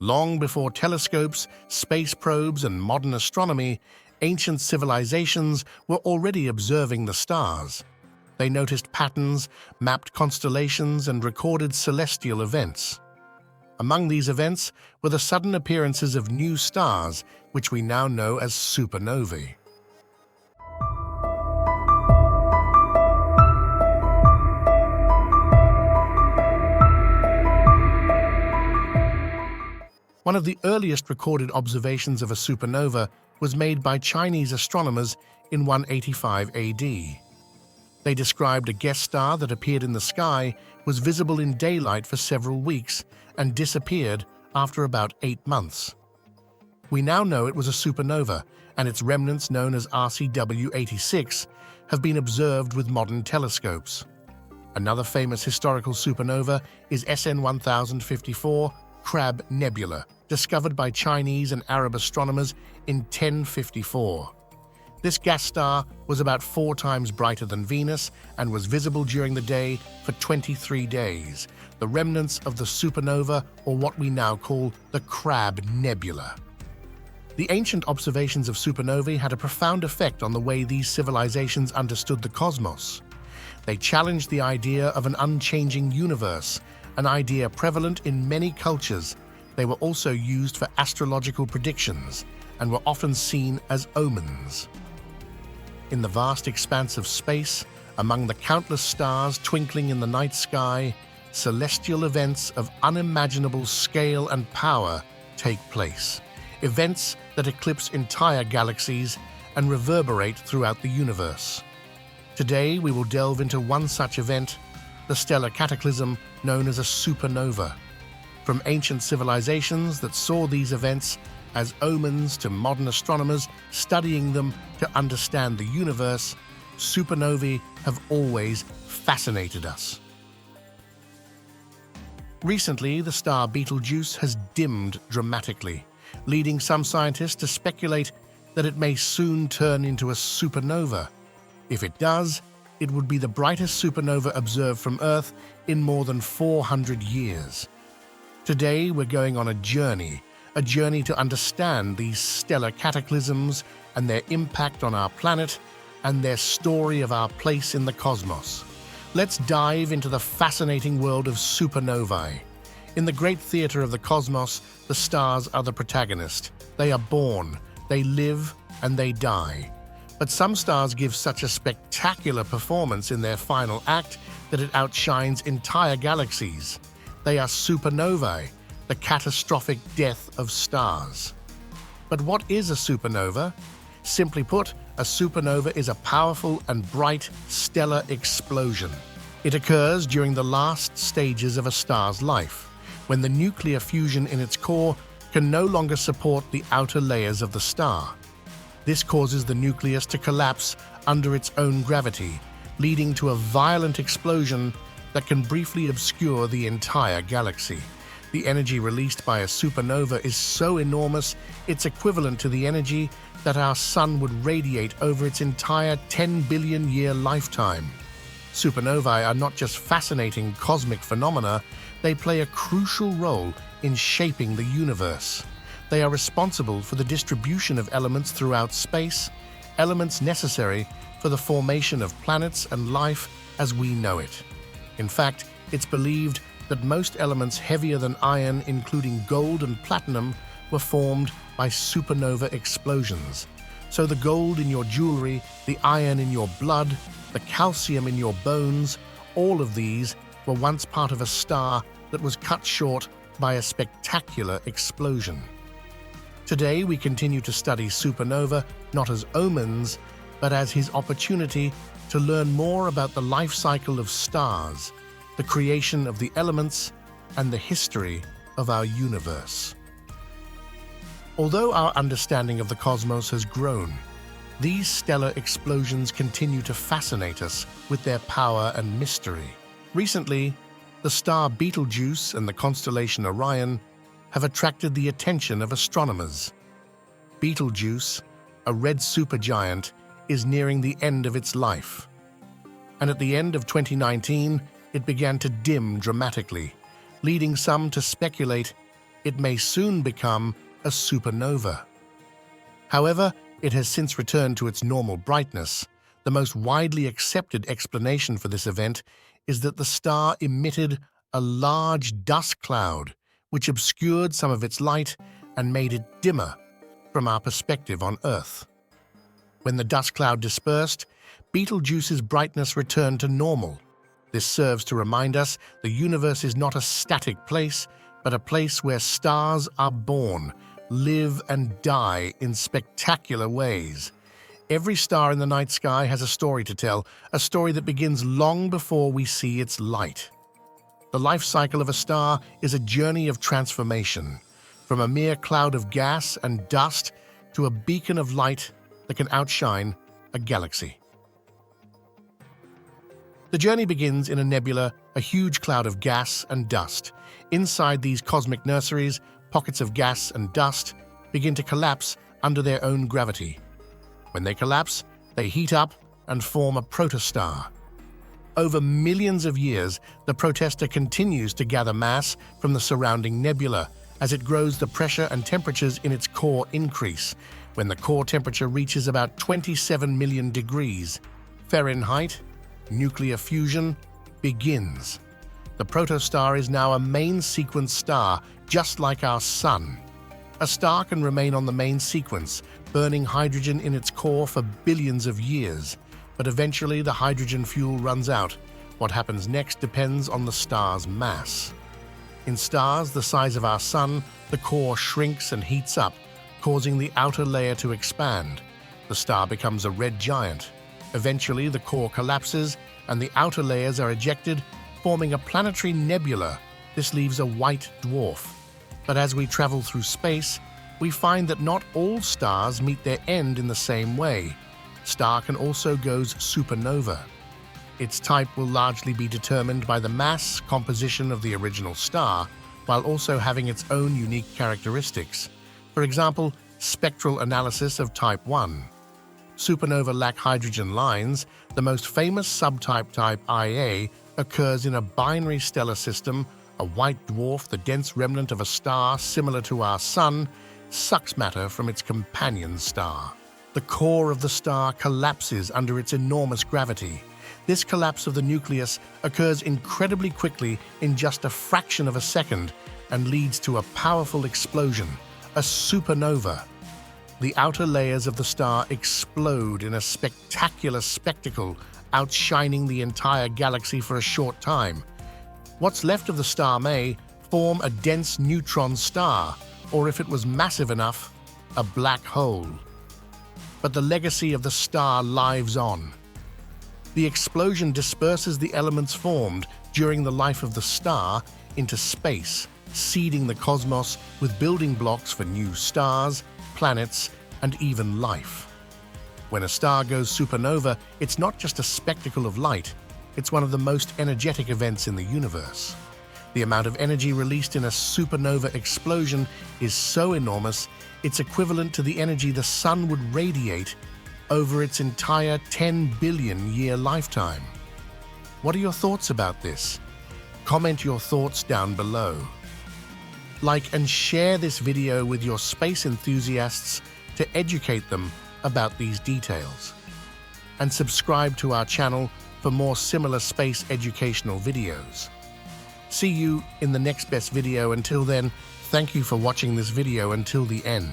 Long before telescopes, space probes, and modern astronomy, ancient civilizations were already observing the stars. They noticed patterns, mapped constellations, and recorded celestial events. Among these events were the sudden appearances of new stars, which we now know as supernovae. One of the earliest recorded observations of a supernova was made by Chinese astronomers in 185 AD. They described a guest star that appeared in the sky, was visible in daylight for several weeks, and disappeared after about 8 months. We now know it was a supernova, and its remnants, known as RCW 86, have been observed with modern telescopes. Another famous historical supernova is SN 1054 Crab Nebula, discovered by Chinese and Arab astronomers in 1054. This gas star was about 4 times brighter than Venus and was visible during the day for 23 days, the remnants of the supernova, or what we now call the Crab Nebula. The ancient observations of supernovae had a profound effect on the way these civilizations understood the cosmos. They challenged the idea of an unchanging universe, an idea prevalent in many cultures. They were also used for astrological predictions and were often seen as omens. In the vast expanse of space, among the countless stars twinkling in the night sky, celestial events of unimaginable scale and power take place. Events that eclipse entire galaxies and reverberate throughout the universe. Today, we will delve into one such event, the stellar cataclysm known as a supernova. From ancient civilizations that saw these events as omens to modern astronomers studying them to understand the universe, supernovae have always fascinated us. Recently, the star Betelgeuse has dimmed dramatically, leading some scientists to speculate that it may soon turn into a supernova. If it does, it would be the brightest supernova observed from Earth in more than 400 years. Today, we're going on a journey to understand these stellar cataclysms and their impact on our planet and their story of our place in the cosmos. Let's dive into the fascinating world of supernovae. In the great theater of the cosmos, the stars are the protagonist. They are born, they live, and they die. But some stars give such a spectacular performance in their final act that it outshines entire galaxies. They are supernovae, the catastrophic death of stars. But what is a supernova? Simply put, a supernova is a powerful and bright stellar explosion. It occurs during the last stages of a star's life, when the nuclear fusion in its core can no longer support the outer layers of the star. This causes the nucleus to collapse under its own gravity, leading to a violent explosion that can briefly obscure the entire galaxy. The energy released by a supernova is so enormous, it's equivalent to the energy that our sun would radiate over its entire 10 billion year lifetime. Supernovae are not just fascinating cosmic phenomena, they play a crucial role in shaping the universe. They are responsible for the distribution of elements throughout space, elements necessary for the formation of planets and life as we know it. In fact, it's believed that most elements heavier than iron, including gold and platinum, were formed by supernova explosions. So the gold in your jewelry, the iron in your blood, the calcium in your bones, all of these were once part of a star that was cut short by a spectacular explosion. Today, we continue to study supernova not as omens, but as his opportunity to learn more about the life cycle of stars, the creation of the elements, and the history of our universe. Although our understanding of the cosmos has grown, these stellar explosions continue to fascinate us with their power and mystery. Recently, the star Betelgeuse and the constellation Orion have attracted the attention of astronomers. Betelgeuse, a red supergiant, is nearing the end of its life. And at the end of 2019, it began to dim dramatically, leading some to speculate it may soon become a supernova. However, it has since returned to its normal brightness. The most widely accepted explanation for this event is that the star emitted a large dust cloud, which obscured some of its light and made it dimmer from our perspective on Earth. When the dust cloud dispersed, Betelgeuse's brightness returned to normal. This serves to remind us the universe is not a static place, but a place where stars are born, live and die in spectacular ways. Every star in the night sky has a story to tell, a story that begins long before we see its light. The life cycle of a star is a journey of transformation, from a mere cloud of gas and dust to a beacon of light that can outshine a galaxy. The journey begins in a nebula, a huge cloud of gas and dust. Inside these cosmic nurseries, pockets of gas and dust begin to collapse under their own gravity. When they collapse, they heat up and form a protostar. Over millions of years, the protestar continues to gather mass from the surrounding nebula. As it grows, the pressure and temperatures in its core increase. When the core temperature reaches about 27 million degrees Fahrenheit, nuclear fusion begins. The protostar is now a main sequence star, just like our Sun. A star can remain on the main sequence, burning hydrogen in its core for billions of years. But eventually the hydrogen fuel runs out. What happens next depends on the star's mass. In stars the size of our Sun, the core shrinks and heats up, causing the outer layer to expand. The star becomes a red giant. Eventually, the core collapses and the outer layers are ejected, forming a planetary nebula. This leaves a white dwarf. But as we travel through space, we find that not all stars meet their end in the same way. Star can also go supernova. Its type will largely be determined by the mass composition of the original star, while also having its own unique characteristics. For example, spectral analysis of type 1. Supernova lack hydrogen lines. The most famous subtype, type Ia, occurs in a binary stellar system. A white dwarf, the dense remnant of a star similar to our Sun, sucks matter from its companion star. The core of the star collapses under its enormous gravity. This collapse of the nucleus occurs incredibly quickly, in just a fraction of a second, and leads to a powerful explosion, a supernova. The outer layers of the star explode in a spectacular spectacle, outshining the entire galaxy for a short time. What's left of the star may form a dense neutron star, or if it was massive enough, a black hole. But the legacy of the star lives on. The explosion disperses the elements formed during the life of the star into space, seeding the cosmos with building blocks for new stars, planets, and even life. When a star goes supernova, it's not just a spectacle of light, it's one of the most energetic events in the universe. The amount of energy released in a supernova explosion is so enormous, it's equivalent to the energy the Sun would radiate over its entire 10 billion year lifetime. What are your thoughts about this? Comment your thoughts down below. Like and share this video with your space enthusiasts to educate them about these details. And subscribe to our channel for more similar space educational videos. See you in the next best video. Until then, thank you for watching this video until the end.